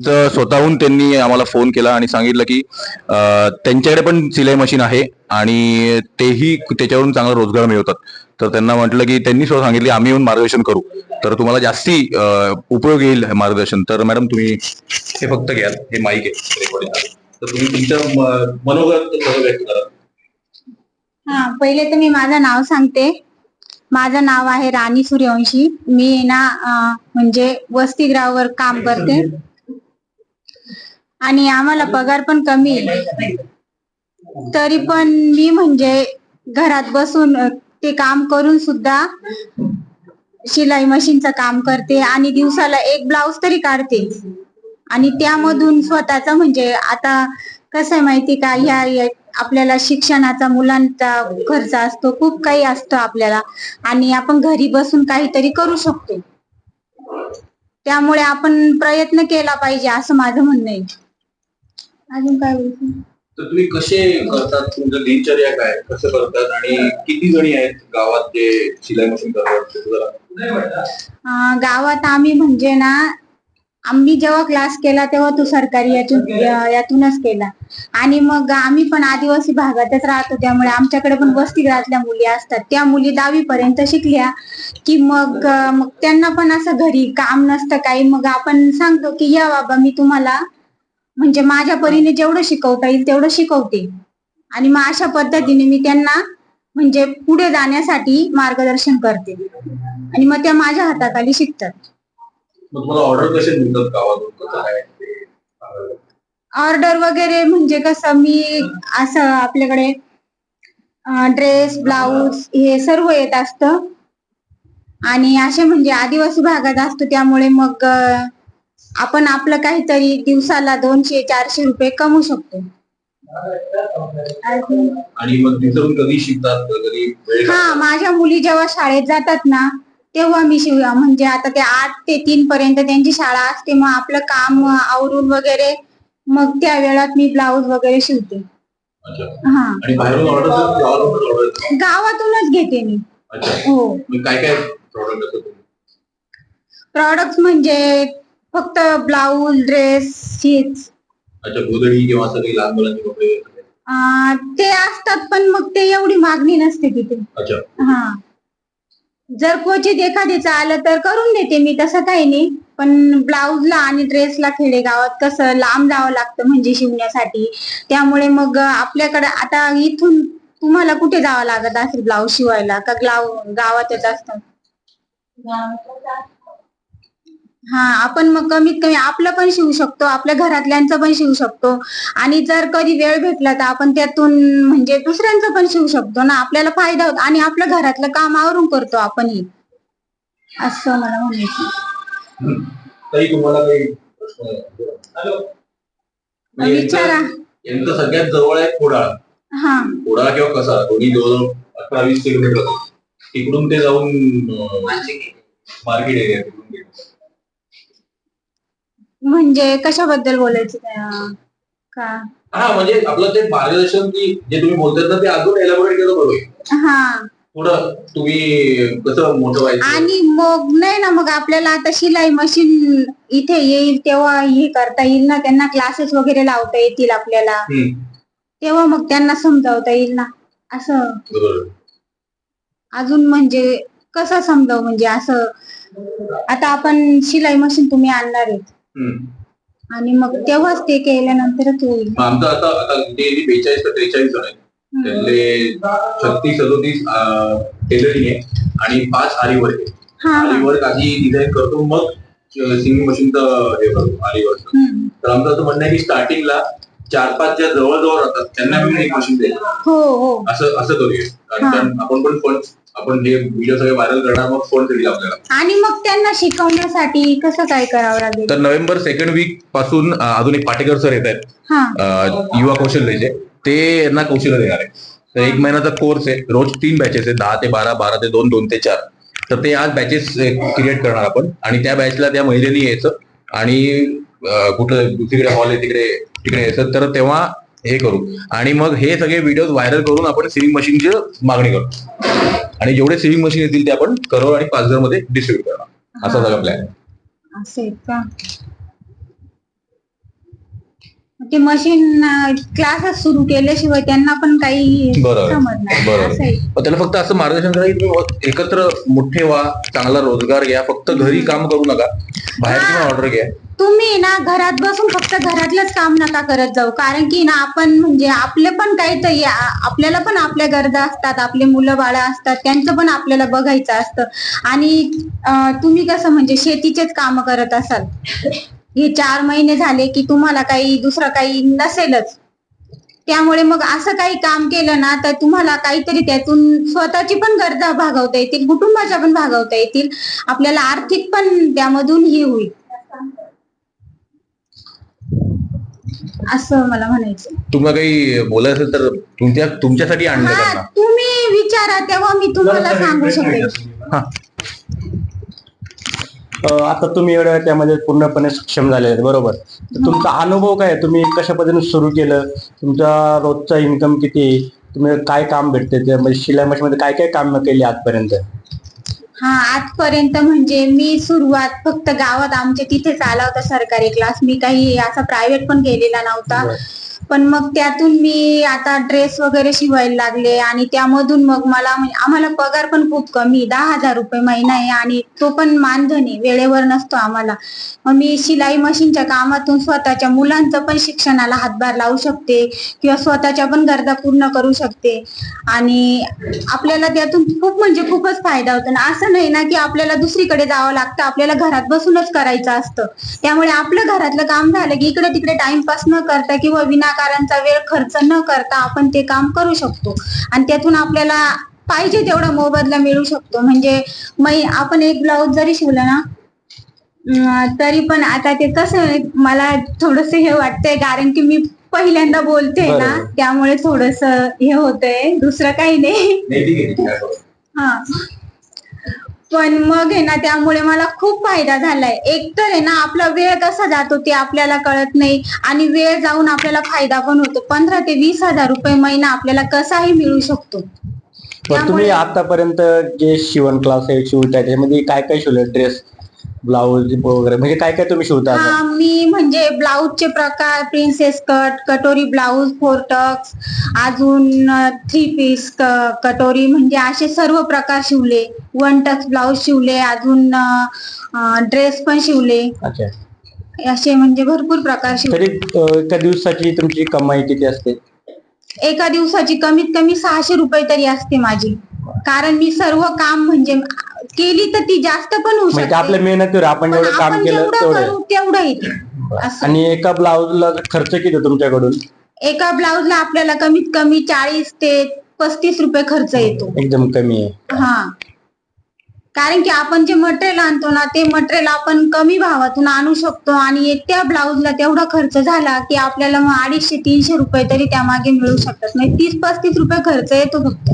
तर स्वतःहून त्यांनी आम्हाला फोन केला आणि सांगितलं की त्यांच्याकडे पण सिलाई मशीन आहे आणि तेही त्याच्यावरून चांगला रोजगार मिळवतात. तर त्यांना म्हटलं की त्यांनी स्वतः सांगितले आम्ही येऊन मार्गदर्शन करू, तर तुम्हाला जास्ती उपयोग येईल मार्गदर्शन. तर मॅडम तुम्ही हे फक्त घ्याल, हे माईक आहे रेकॉर्डिंग, तर तुम्ही तुमचं मनोगत व्यक्त करा. हा, पहिले तर मी माझं नाव सांगते. माझं नाव आहे राणी सूर्यवंशी. मी ना म्हणजे वसतिगृहावर काम करते आणि आम्हाला पगार पण कमी आहे. तरी पण मी म्हणजे घरात बसून ते काम करून सुद्धा शिलाई मशीनचं काम करते आणि दिवसाला एक ब्लाऊज तरी काढते. आणि त्यामधून स्वतःचा म्हणजे आता कसं आहे माहिती का, ह्या आपल्याला शिक्षणाचा मुलांचा खर्च असतो, खूप काही असतो आपल्याला, आणि आपण घरी बसून काहीतरी करू शकतो. त्यामुळे आपण प्रयत्न केला पाहिजे असं माझं म्हणणं आहे. अजून काय बोलतो? तर तुम्ही कसे करतात, तुमचं दिनचर्या काय, कसं करतात आणि किती जणी आहेत गावात जे शिलाई मशीन करतात? गावात आम्ही म्हणजे ना, आम्ही जेव्हा क्लास केला तेव्हा तो सरकारी यातूनच केला. आणि मग आम्ही पण आदिवासी भागातच राहतो, त्यामुळे आमच्याकडे पण वसतिगृहातल्या मुली असतात. त्या मुली 10वी पर्यंत शिकल्या की मग त्यांना पण असं घरी काम नसतं काही, मग आपण सांगतो की या बाबा, मी तुम्हाला म्हणजे माझ्या परीने जेवढं शिकवता येईल तेवढं शिकवते. आणि मग अशा पद्धतीने मी त्यांना म्हणजे पुढे जाण्यासाठी मार्गदर्शन करते आणि मग त्या माझ्या हाताखाली शिकतात. मग तुम्हाला ऑर्डर कसे मिळतात गावातून, कसं काय? ऑर्डर वगैरे म्हणजे कसं, मी असं आपल्याकडे ड्रेस, ब्लाऊज हे सर्व येत असतं आणि असे म्हणजे आदिवासी भागात असतो, त्यामुळे मग आपण आपलं काहीतरी दिवसाला 200-400 रुपये कमवू शकतो. आणि मग तिथून कधी शिकतात, कधी? हा, माझ्या मुली जेव्हा शाळेत जातात ना तेव्हा मी म्हणजे आता ते 8 ते 3 पर्यंत त्यांची शाळा असते, मग आपलं काम आवरून वगैरे मग त्या वेळात मी ब्लाऊज वगैरे शिवते. हा, गावातूनच घेते मी. हो. काय काय प्रॉडक्ट म्हणजे फक्त ब्लाऊज, ड्रेस हीच. अच्छा, गोदडी किंवा असं काही लहान मुलांचे कपडे ते असतात, पण मग ते एवढी मागणी नसते तिथे. अच्छा. हा, जर क्वचित एखादीचं आलं तर करून देते मी, तसं काही नाही. पण ब्लाऊजला आणि ड्रेसला खेडेगावात कसं लांब जावं लागतं म्हणजे शिवण्यासाठी, त्यामुळे मग आपल्याकडे आता इथून तुम्हाला कुठे जावं लागत असेल ब्लाऊज शिवायला, का गावातच असतात? हा, आपण मग कमीत कमी आपलं पण शिवू शकतो, आपल्या घरातल्यांचं पण शिवू शकतो, आणि जर कधी वेळ भेटला तर आपण त्यातून म्हणजे दुसऱ्यांचं पण शिवू शकतो ना, आपल्याला फायदा होतो आणि आपल्या घरातलं काम आवरून करतो आपणही, असं मला म्हणायचं. काही तुम्हाला काही विचारा. यांचं सगळ्यात जवळ आहे कोडाळ. हा, कोडाळ किंवा कसा, दोन्ही 18-20 किलोमीटर तिकडून ते जाऊन मार्केट एरिया म्हणजे कशाबद्दल बोलायचं का? हा, म्हणजे आपलं ते मार्गदर्शन की जे तुम्ही बोलतात ना, ते अजून एलॅबोरेट केलं बरोबर. हा, थोडं तुम्ही कसं मोठं व्हायचं आणि मग नाही ना, मग आपल्याला आता शिलाई मशीन इथे येईल तेव्हा हे करता येईल ना, त्यांना क्लासेस वगैरे लावता येतील आपल्याला, तेव्हा मग त्यांना समजावता येईल ना असं. अजून म्हणजे कसं समजावं, म्हणजे असं आता आपण शिलाई मशीन तुम्ही आणणार आहेत आणि मग तेव्हाच ते केल्यानंतरच होईल. आमचं आता 42 ते 43 जण आहेत, त्यातले 36-37 टेलरिंग आहे आणि 5 आरी वर्क आहे. आरी वर्क आधी डिझाईन करतो, मग सिंगिंग मशीनचं हे करतो आरी वर्क. तर आमचं असं म्हणणं आहे की स्टार्टिंगला 4-5 ज्या जवळ राहतात त्यांना मी एक मशीन देईल, असं करूया. कारण आपण पण फंड, आपण हे व्हिडिओ सगळे व्हायरल करणार, मग फंड देईल आपल्याला. आणि मग त्यांना शिकवण्यासाठी कसं काय करावं लागेल? तर नोव्हेंबर 2nd वीक पासून अजून एक पाटेकर सर येत आहेत युवा कौशल्यचे, ते यांना कौशल्य देणार आहे. तर 1 महिन्याचा कोर्स आहे, रोज 3 बॅचेस आहेत, 10 ते 12, 12 ते 2, 2 ते 4. तर ते आज बॅचेस क्रिएट करणार आपण, आणि त्या बॅचला त्या महिलेनी यायचं आणि कुठं दुसरीकडे हॉल आहे तिकडे यायचं, तर तेव्हा हे करू. आणि मग हे सगळे व्हिडिओ व्हायरल करून आपण सिविंग मशीनची मागणी करू, आणि जेवढे सिविंग मशीन येतील ते आपण करोड आणि 5,000 मध्ये डिस्ट्रीब्यूट करणार, असा सगळा प्लॅन आहे. असे का? ते मशीन क्लासेस सुरू केल्याशिवाय त्यांना पण काही बरोबर. समजणार बरोबर. असं आहे. पण त्याला फक्त असं मार्गदर्शन करा की तुम्ही एकत्र मोठे व्हा, चांगला रोजगार घ्या, फक्त घरी काम करू नका, बाहेरची पण ऑर्डर घ्या. तुम्ही ना घरात बसून फक्त घरातलंच काम नका करत जाऊ, कारण की ना आपण म्हणजे आपले पण काहीतरी आपल्याला पण आपल्या गरजा असतात, आपले मुलं बाळ असतात, त्यांचं पण आपल्याला बघायचं असतं. आणि तुम्ही कसं म्हणजे शेतीचेच काम करत असाल, हे 4 महिने झाले की तुम्हाला काही दुसरं काही नसेलच, त्यामुळे मग असं काही काम केलं ना तर तुम्हाला काहीतरी त्यातून स्वतःची पण गरजा भागवता येतील, कुटुंबाच्या पण भागवता येतील, आपल्याला आर्थिक पण त्यामधून हे होईल, असं मला म्हणायचं. तुम्हाला काही बोलायचं असेल तर तुमच्यासाठी आणलं त्यांना. तुम्ही विचारा तेव्हा मी तुम्हाला सांगू शकेल. आता तुम्ही एवढ्या त्यामध्ये पूर्णपणे सक्षम झाले आहेत, बरोबर. तुमचा अनुभव काय आहे? तुम्ही कशा पद्धतीने सुरू केलं? तुमचा रोजचा इन्कम किती? तुम्ही काय काम भेटते त्यामध्ये? शिलाई मशीन मध्ये काय काय काम केली आजपर्यंत? आजपर्यंत म्हणजे मी सुरुवात फक्त गावात आमच्या तिथेच आला होता सरकारी क्लास, मी काही असा प्रायव्हेट पण केलेला नव्हता. पण मग त्यातून मी आता ड्रेस वगैरे शिवायला लागले आणि त्यामधून मग मला आम्हाला पगार पण खूप कमी, 10,000 रुपये महिना आहे आणि तो पण मानधनी वेळेवर नसतो आम्हाला. मग मी शिलाई मशीनच्या कामातून स्वतःच्या मुलांचं पण शिक्षणाला हातभार लावू शकते किंवा स्वतःच्या पण गरजा पूर्ण करू शकते आणि आपल्याला त्यातून खूप म्हणजे खूपच फायदा होतो. असं नाही ना की आपल्याला दुसरीकडे जावं लागतं, आपल्याला घरात बसूनच करायचं असतं. त्यामुळे आपलं घरातलं काम झालं की इकडे तिकडे टाइमपास न करता किंवा विनाकारणचा वेळ खर्च न करता आपण ते काम करू शकतो आणि त्यातून आपल्याला पाहिजे तेवढा मोबदला मिळू शकतो. म्हणजे आपण एक ब्लाऊज जरी शिवलं ना तरी पण आता ते कसं मला थोडस हे वाटतंय, कारण की मी पहिल्यांदा बोलते ना, त्यामुळे थोडस हे होतंय, दुसरं काही नाही. पण मग आहे ना त्यामुळे मला खूप फायदा झालाय. एक तर आहे ना आपला वेळ कसा जातो ते आपल्याला कळत नाही आणि वेळ जाऊन आपल्याला फायदा पण होतो. 15 ते 20,000 रुपये महिना आपल्याला कसाही मिळू शकतो. तुम्ही आतापर्यंत जे शिवण क्लास शिवताय त्यामध्ये काय काय शिवले? ड्रेस, ब्लाऊज वगैरे म्हणजे काय काय तुम्ही शिवता? मी म्हणजे ब्लाऊजचे प्रकार प्रिन्सेस कट, कटोरी ब्लाऊज, 4 टक्स, अजून 3 पीस कटोरी, म्हणजे असे सर्व प्रकार शिवले. 1 टक्स ब्लाऊज शिवले, अजून ड्रेस पण शिवले. असे म्हणजे भरपूर प्रकार शिवले. तरी एका दिवसाची तुमची कमाई किती असते? एका दिवसाची कमीत कमी 600 रुपये तरी असते माझी, कारण मी सर्व काम म्हणजे केली तर ती जास्त पण होऊ शकते. आपल्या मेहनतीवर आपण जेवढं काम केलं तेवढं येते. आणि एका ब्लाऊजला खर्च किती तुमच्याकडून? एका ब्लाऊजला आपल्याला कमीत कमी 40 ते 35 रुपये खर्च येतो. एकदम कमी आहे. कारण की आपण जे मटेरियल आणतो ना ते मटेरियल आपण कमी भावातून आणू शकतो आणि त्या ब्लाऊजला तेवढा खर्च झाला की आपल्याला मग 250-300 रुपये तरी त्यामागे मिळू शकतात. म्हणजे 30-35 रुपये खर्च येतो फक्त.